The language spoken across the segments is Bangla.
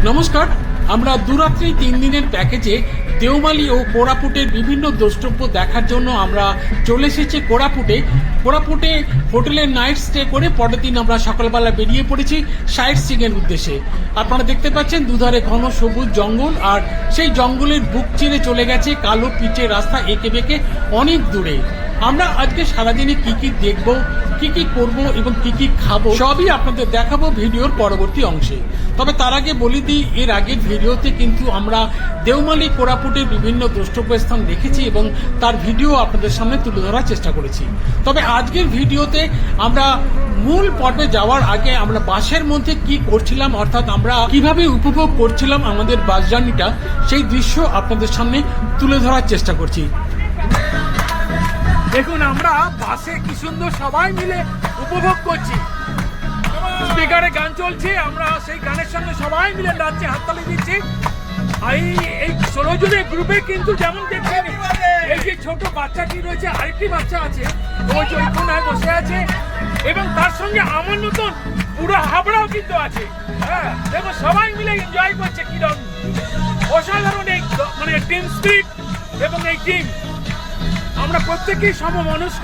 নমস্কার, আমরা দুরাত্রি 3 দিনের প্যাকেজে দেওমালি ও কোরাপুটের বিভিন্ন দ্রষ্টব্য দেখার জন্য আমরা চলে এসেছি কোরাপুটে হোটেলে নাইট স্টে করে পরের দিন আমরা সকালবেলা বেরিয়ে পড়েছি সাইট সিইং এর উদ্দেশ্যে। আপনারা দেখতে পাচ্ছেন দুধারে ঘন সবুজ জঙ্গল, আর সেই জঙ্গলের বুক চিরে চলে গেছে কালো পিচের রাস্তা এঁকে বেঁকে অনেক দূরে। আমরা আজকে সারাদিনে কি কি দেখব, কি কি করব এবং কি কি খাবো সবই আপনাদের দেখাবো ভিডিওর পরবর্তী অংশে। তবে তার আগে বলে দিই, এর আগের ভিডিওতে কিন্তু আমরা দেওমালি কোরাপুটের বিভিন্ন দ্রষ্টব্য স্থান দেখেছি এবং তার ভিডিও আপনাদের সামনে তুলে ধরার চেষ্টা করেছি। তবে আজকের ভিডিওতে আমরা মূল পর্বে যাওয়ার আগে আমরা বাসের মধ্যে কি করছিলাম, অর্থাৎ আমরা কিভাবে উপভোগ করছিলাম আমাদের বাস জার্নিটা, সেই দৃশ্য আপনাদের সামনে তুলে ধরার চেষ্টা করছি। দেখুন, আমরা বাসে কি সুন্দর সবাই মিলে উপভোগ করছি। স্পিকারে গান চলছে, আমরা সেই গানের সঙ্গে সবাই মিলে নাচছে, হাততালি দিচ্ছি। এই 16 জনের গ্রুপে কিন্তু যেমন দেখছেন, এই যে ছোট বাচ্চাটি রয়েছে, আরেকটি বাচ্চা আছে, ওই যে কোনায় বসে আছে, এবং তার সঙ্গে আমার নতুন পুরো হাবড়াও কিন্তু আছে। হ্যাঁ, দেখো সবাই মিলে এনজয় করছে, কিরকম অসাধারণ এই মানে টিম স্পিরিট এবং এই টিম। আমরা প্রত্যেকেই সমমনস্ক।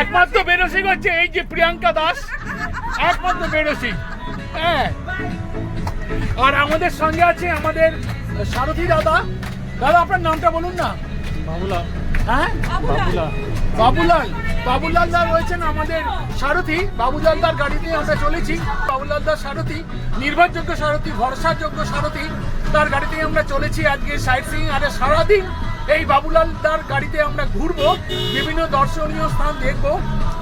একমাত্র বেরসি করছে এই যে প্রিয়াঙ্কা দাস, একমাত্র বেরসি। হ্যাঁ, আর আমাদের সঙ্গে আছে আমাদের সারথী দাদা। দাদা, আপনার নামটা বলুন না। বাবুলাল। হ্যাঁ, বাবুলাল দা রয়েছেন আমাদের সারথী। বাবুলাল দার গাড়িতে আমরা চলেছি। বাবুলাল দার সারথী, নির্ভরযোগ্য সারথী, ভরসাযোগ্য সারথী, তার গাড়িতে আমরা চলেছি আজকে সাইট সিইং। আর সারাদিন এই বাবুলাল দার গাড়িতে আমরা ঘুরবো, বিভিন্ন দর্শনীয় স্থান দেখবো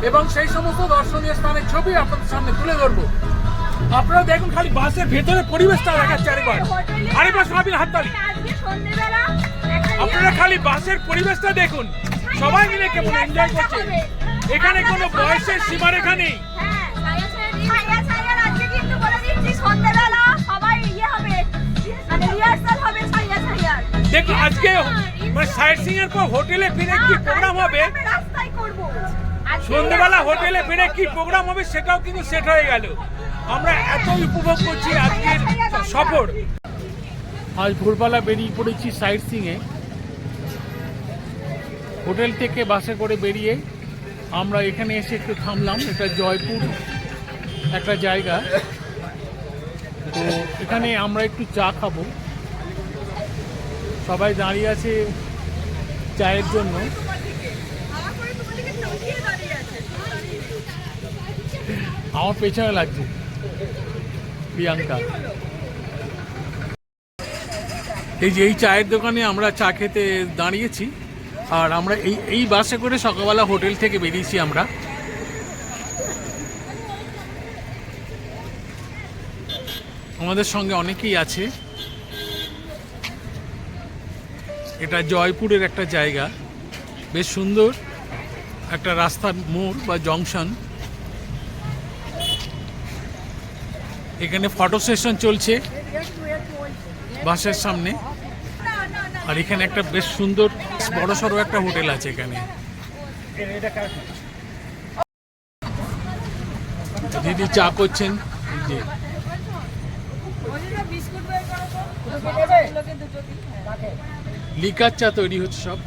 এবং সেই সমস্ত দর্শনীয় স্থানের ছবি আপনাদের সামনে তুলে ধরবো। আপনারা দেখুন, খালি বাসের ভেতরে পরিবেশটা দেখাচ্ছে। আরেকবার সবাই হাততালি। আপনারা খালি বাসের পরিবেশটা দেখুন, সবাই মিলে কেমন এনজয় করছে। এখানে কোনো বয়সের সীমারেখা নেই। দেখুন, আজকে সাইট সিইং এর পর হোটেলে ফিরে কি প্রোগ্রাম হবে, সন্ধ্যাবেলা হোটেলে ফিরে কি প্রোগ্রাম হবে সেটাও কিন্তু সেট হয়ে গেল। আমরা এত উপভোগ করছি আজকের সফর। আজ ভোরবেলা বেরিয়ে পড়েছি সাইট সিইং এ। হোটেল থেকে বাসে করে বেরিয়ে আমরা এখানে এসে একটু থামলাম। এটা জয়পুর একটা জায়গা, তো এখানে আমরা একটু চা খাবো। সবাই দাঁড়িয়ে আছে চায়ের জন্য। আমার পেছনে লাগছে প্রিয়াঙ্কা। এই যে এই চায়ের দোকানে আমরা চা খেতে দাঁড়িয়েছি, আর আমরা এই বাসে করে সকালবেলা হোটেল থেকে বেরিয়েছি আমরা। আমাদের সঙ্গে অনেকেই আছে। এটা জয়পুরের একটা জায়গা, বেশ সুন্দর একটা রাস্তার মোড় বা জংশন। এখানে ফটো সেশন চলছে বাসের সামনে, আর এখানে একটা বেশ সুন্দর বড়সড় একটা হোটেল আছে এখানে। দিদি চা করছেন। লিকার চা তৈরি হচ্ছে সব।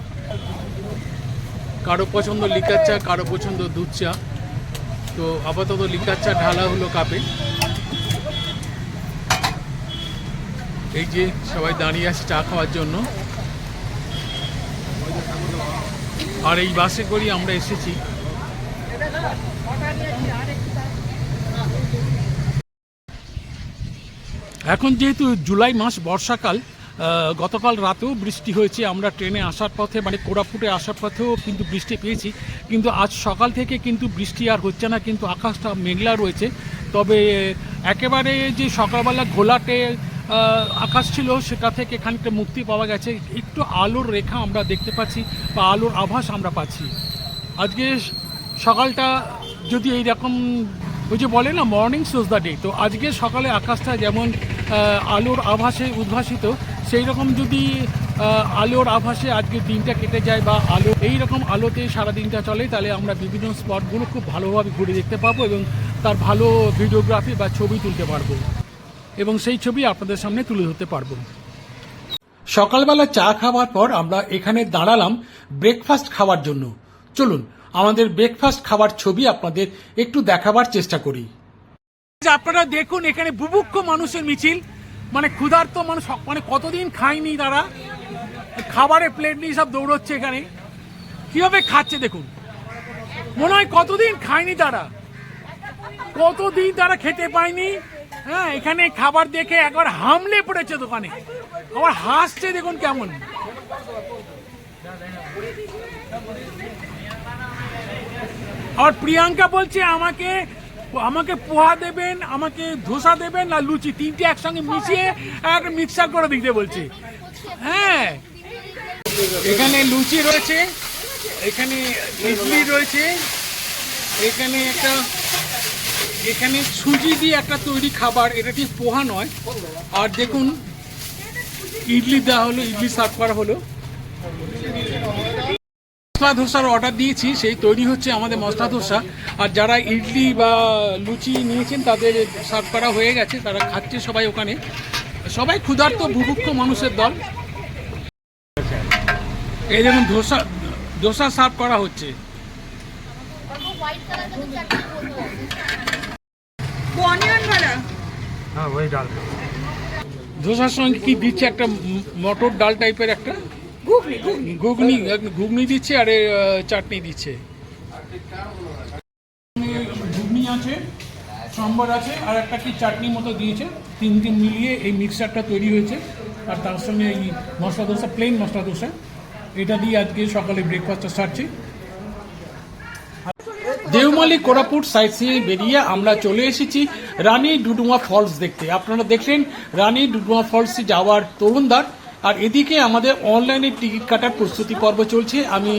কারো পছন্দ লিকার চা, কারো পছন্দ দুধ চা। তো আপাতত লিকার চা ঢালা হলো কাপে। এই যে সবাই দাঁড়িয়ে আছে চা খাওয়ার জন্য। আর এই বাসে করেই আমরা এসেছি। এখন যেহেতু জুলাই মাস, বর্ষাকাল, গতকাল রাতেও বৃষ্টি হয়েছে। আমরা ট্রেনে আসার পথে মানে কোরাপুটে আসার পথেও কিন্তু বৃষ্টি পেয়েছি, কিন্তু আজ সকাল থেকে কিন্তু বৃষ্টি আর হচ্ছে না, কিন্তু আকাশটা মেঘলা রয়েছে। তবে একেবারে যে সকালবেলা ঘোলাটে আকাশ ছিল সেটা থেকে খানিকটা মুক্তি পাওয়া গেছে। একটু আলোর রেখা আমরা দেখতে পাচ্ছি বা আলোর আভাস আমরা পাচ্ছি। আজকে সকালটা যদি এইরকম ওই যে বলে না মর্নিং শোজ দ্য ডে, তো আজকে সকালে আকাশটা যেমন আলোর আভাসে উদ্ভাসিত, সেই রকম যদি আলোর আভাসে আজকের দিনটা কেটে যায় বা আলো এই রকম আলোতে সারা দিনটা চলে, তাহলে আমরা বিভিন্ন স্পটগুলো খুব ভালোভাবে ঘুরে দেখতে পাবো এবং তার ভালো ভিডিওগ্রাফি বা ছবি তুলতে পারবো। এবং সেই ছবি আপনাদের সামনে তুলে ধরতে পারবো। সকালবেলা চা খাওয়ার পর আমরা এখানে দাঁড়ালাম ব্রেকফাস্ট খাওয়ার জন্য। চলুন আমাদের ব্রেকফাস্ট খাওয়ার ছবি আপনাদের একটু দেখাবার চেষ্টা করি। আপনারা দেখুন এখানে বুভুক্ষ মানুষের মিছিল, মানে ক্ষুধার্ত মানুষ, মানে কতদিন খায়নি তারা, খাবারের প্লেট নিয়ে সব দৌড়চ্ছে এখানে, কিভাবে খাচ্ছে দেখুন। মনে হয় কতদিন খায়নি তারা, কতদিন তারা খেতে পায়নি। হ্যাঁ, এখানে খাবার দেখে একবার হামলে পড়েছে দোকানে, আবার হাসছে দেখুন কেমন। আর প্রিয়াঙ্কা বলছে আমাকে আমাকে পোহা দেবেন, আমাকে ধোসা দেবেন না লুচি, তিনটে একসঙ্গে মিশিয়ে একটা মিক্সার করে দিতে বলছে। হ্যাঁ, এখানে লুচি রয়েছে, এখানে ইডলি রয়েছে, এখানে সুজি দিয়ে একটা তৈরি খাবার, এটা ঠিক পোহা নয়। আর দেখুন ইডলি দেওয়া হলো, ইডলি সার্ভ করা হলো। মশলা ধোসার অর্ডার দিয়েছি, সেই তৈরি হচ্ছে আমাদের মশলা ধোসা। আর যারা ইডলি বা লুচি নিয়েছেন তাদের সার্ভ করা হয়ে গেছে, তারা খাচ্ছে সবাই ওখানে। সবাই ক্ষুধার্ত বুভুক্ষ মানুষের দল। এই যেমন ধোসা সার্ভ করা হচ্ছে। ধোসার সঙ্গে কি দিচ্ছে, একটা মটর ডাল টাইপের একটা ঘুগনি দিচ্ছে, আর চাটনি দিচ্ছে। ঘুগনি আছে, সম্বর আছে, আর একটা কি চাটনি মতো দিয়েছে। তিনটে মিলিয়ে এই মিক্সচারটা তৈরি হয়েছে। আর তার সঙ্গে এই মশলা ধোসা, প্লেন মশলা ধোসা, এটা দিয়ে আজকে সকালে ব্রেকফাস্টটা সারছি। দেওমালি কোরাপুট সাইট সিয়ে বেরিয়ে আমরা চলে এসেছি রানী ডুডুমা ফলস দেখতে। আপনারা দেখলেন রানী ডুডুমা ফলসে যাওয়ার তরুণদার। আর এদিকে আমাদের অনলাইনে টিকিট কাটার প্রস্তুতি পর্ব চলছে। আমি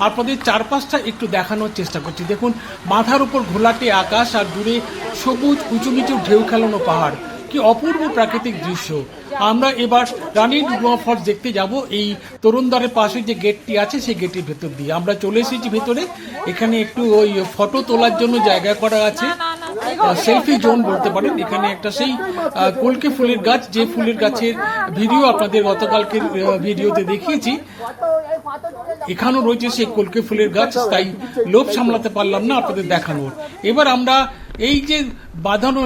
আপনাদের চারপাশটা একটু দেখানোর চেষ্টা করছি। দেখুন মাথার উপর ঘোলাটে আকাশ, আর দূরে সবুজ উঁচু নিচু ঢেউ খেলানো পাহাড়, কি অপূর্ব প্রাকৃতিক দৃশ্য। আমরা এবার রানী ডুডুমা ফলস দেখতে যাব। এই তরুণদ্বারের পাশে যে গেটটি আছে সেই গেটের ভেতর দিয়ে আমরা চলে এসেছি ভেতরে। এখানে একটু ওই ফটো তোলার জন্য জায়গা করা আছে, সেলফি জোন বলতে পারেন। এখানে একটা সেই কলকে ফুলের গাছ, যে ফুলের গাছের ভিডিও আপনাদের গতকালকের ভিডিওতে দেখিয়েছি, এখানেও রয়েছে সেই কলকে ফুলের গাছ। তাই লোভ সামলাতে পারলাম না আপনাদের দেখানোর। এবার আমরা এই যে বাঁধানো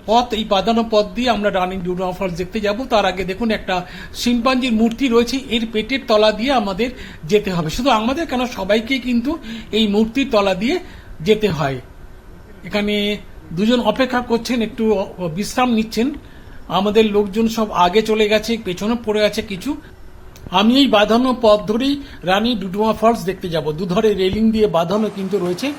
পথ, এই বাঁধানো পথ দিয়ে আমরা রানী ডুডুমা ফলস দেখতে যাব। তার আগে দেখুন একটা শিম্পাঞ্জির মূর্তি রয়েছে, এর পেটের তলা দিয়ে আমাদের যেতে হবে। শুধু আমাদের কেন, সবাইকে কিন্তু এই মূর্তির তলা দিয়ে যেতে হয়। এখানে দুজন অপেক্ষা করছেন, একটু বিশ্রাম নিচ্ছেন। আমাদের লোকজন সব আগে চলে গেছে, পেছনে পড়ে আছে কিছু। আমি এই বাঁধানো পথ ধরেই রানী ডুডুমা ফলস দেখতে যাব। দুধারে রেলিং দিয়ে বাঁধানো কিন্তু রয়েছে।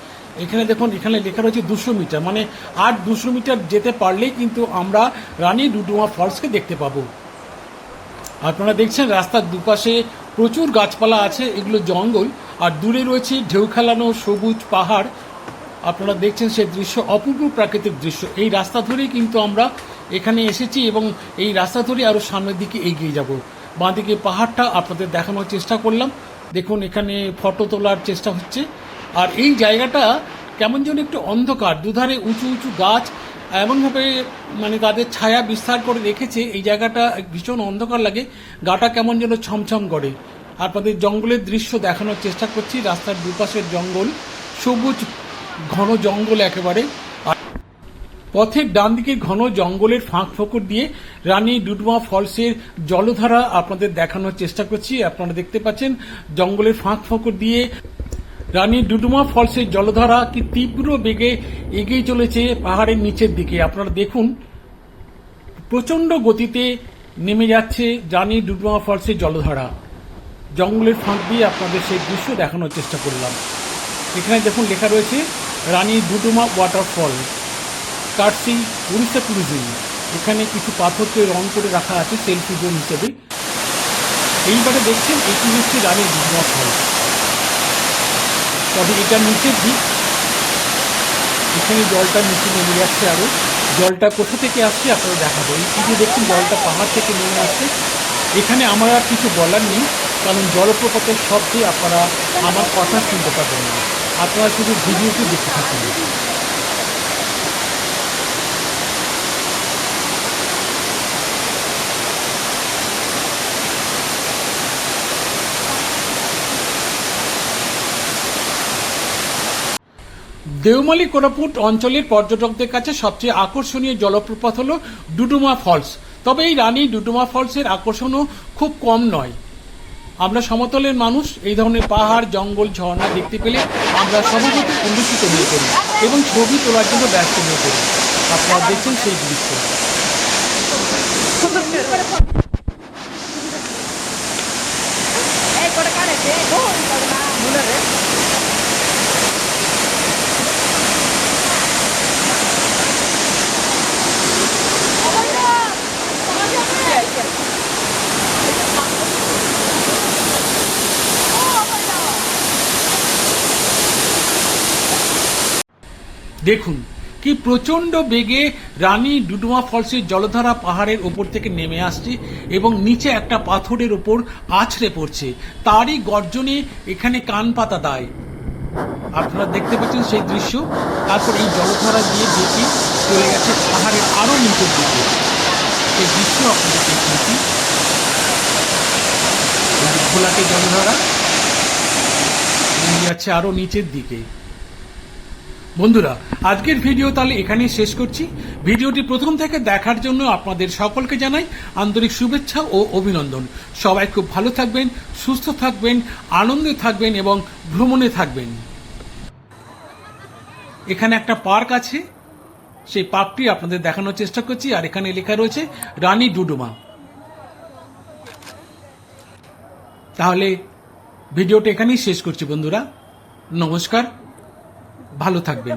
এখানে দেখুন, এখানে লেখা রয়েছে 200 মিটার, মানে আর 200 মিটার যেতে পারলেই কিন্তু আমরা রানী ডুডুমা ফলসকে দেখতে পাবো। আপনারা দেখছেন রাস্তার দুপাশে প্রচুর গাছপালা আছে, এগুলো জঙ্গল। আর দূরে রয়েছে ঢেউ খেলানো সবুজ পাহাড়। আপনারা দেখছেন সেই দৃশ্য, অপূর্ব প্রাকৃতিক দৃশ্য। এই রাস্তা ধরেই কিন্তু আমরা এখানে এসেছি এবং এই রাস্তা ধরে আরও সামনের দিকে এগিয়ে যাব। বাঁদিকে পাহাড়টা আপনাদের দেখানোর চেষ্টা করলাম। দেখুন এখানে ফটো তোলার চেষ্টা হচ্ছে। আর এই জায়গাটা কেমন যেন একটু অন্ধকার, দুধারে উঁচু উঁচু গাছ এমনভাবে মানে তাদের ছায়া বিস্তার করে রেখেছে, এই জায়গাটা ভীষণ অন্ধকার লাগে, গাটা কেমন যেন ছমছম করে। আপনাদের জঙ্গলের দৃশ্য দেখানোর চেষ্টা করছি। রাস্তার দুপাশের জঙ্গল, সবুজ ঘন জঙ্গল একেবারে। আর পথের ডান দিকে ঘন জঙ্গলের ফাঁক ফোকর দিয়ে রানী ডুডুমা ফলসের জলধারা আপনাদের দেখানোর চেষ্টা করছি। আপনারা দেখতে পাচ্ছেন জঙ্গলের ফাঁক ফোকর দিয়ে রানী ডুডুমা ফলসের জলধারা কি তীব্র বেগে এগিয়ে চলেছে পাহাড়ের নিচের দিকে। আপনারা দেখুন প্রচন্ড গতিতে নেমে যাচ্ছে রানী ডুডুমা ফলসের জলধারা। জঙ্গলের ফাঁক দিয়ে আপনাদের সেই দৃশ্য দেখানোর চেষ্টা করলাম। এখানে দেখুন লেখা রয়েছে রানী ডুডুমা ওয়াটারফল, কার্সি উড়িষ্যা ট্যুরিজম। এখানে কিছু পাথরকে রং করে রাখা আছে সেলফি জোন হিসেবে। এইবারে দেখছেন এটি হচ্ছে রানী ডুডুমা ফলস। তবে এটা নিচের দিক, এখানে জলটা নিচে নেমে যাচ্ছে। আরও জলটা কোথা থেকে আসছে আপনারা দেখাবো। এই যে দেখুন জলটা পাহাড় থেকে নেমে আসছে। এখানে আমার আর কিছু বলার নেই, কারণ জলপ্রপাতের শব্দে আপনারা আমার কথা শুনতে পাবেন না। আপনারা শুধু ভিডিওটি দেখতে থাকুন। দেওমালি কোরাপুট অঞ্চলের পর্যটকদের কাছে সবচেয়ে আকর্ষণীয় জলপ্রপাত হল ডুডুমা ফলস। তবে এই রানী ডুডুমা ফলসের আকর্ষণও খুব কম নয়। আমরা সমতলের মানুষ এই ধরনের পাহাড়, জঙ্গল, ঝর্ণা দেখতে পেলে আমরা স্বভাবত উল্লসিত হয়ে পড়ি এবং ছবি তোলার জন্য ব্যস্ত হয়ে পড়ি। আপনারা দেখছেন সেই দৃশ্য। দেখুন কি প্রচন্ড বেগে রানী ডুডুমা ফলসের জলধারা পাহাড়ের উপর থেকে নেমে আসছে এবং নিচে একটা পাথরের উপর আছড়ে পড়ছে। তারই গর্জনে এখানে কান পাতা দেয়। আপনারা দেখতে পাচ্ছেন সেই দৃশ্য। তারপর এই জলধারা দিয়ে দেখে চলে গেছে পাহাড়ের আরো নিচের দিকে। সেই দৃশ্য আপনাদের দেখেছি। ঘোলাটে জলধারা নিয়ে যাচ্ছে আরো নিচের দিকে। বন্ধুরা, আজকের ভিডিও তাহলে এখানেই শেষ করছি। ভিডিওটি প্রথম থেকে দেখার জন্য আপনাদের সকলকে জানাই আন্তরিক শুভেচ্ছা ও অভিনন্দন। সবাই খুব ভালো থাকবেন, সুস্থ থাকবেন, আনন্দে থাকবেন এবং ভ্রমণে থাকবেন। এখানে একটা পার্ক আছে, সেই পার্কটি আপনাদের দেখানোর চেষ্টা করছি। আর এখানে লেখা রয়েছে রানী ডুডুমা। তাহলে ভিডিওটা এখানেই শেষ করছি বন্ধুরা। নমস্কার, ভালো থাকবেন।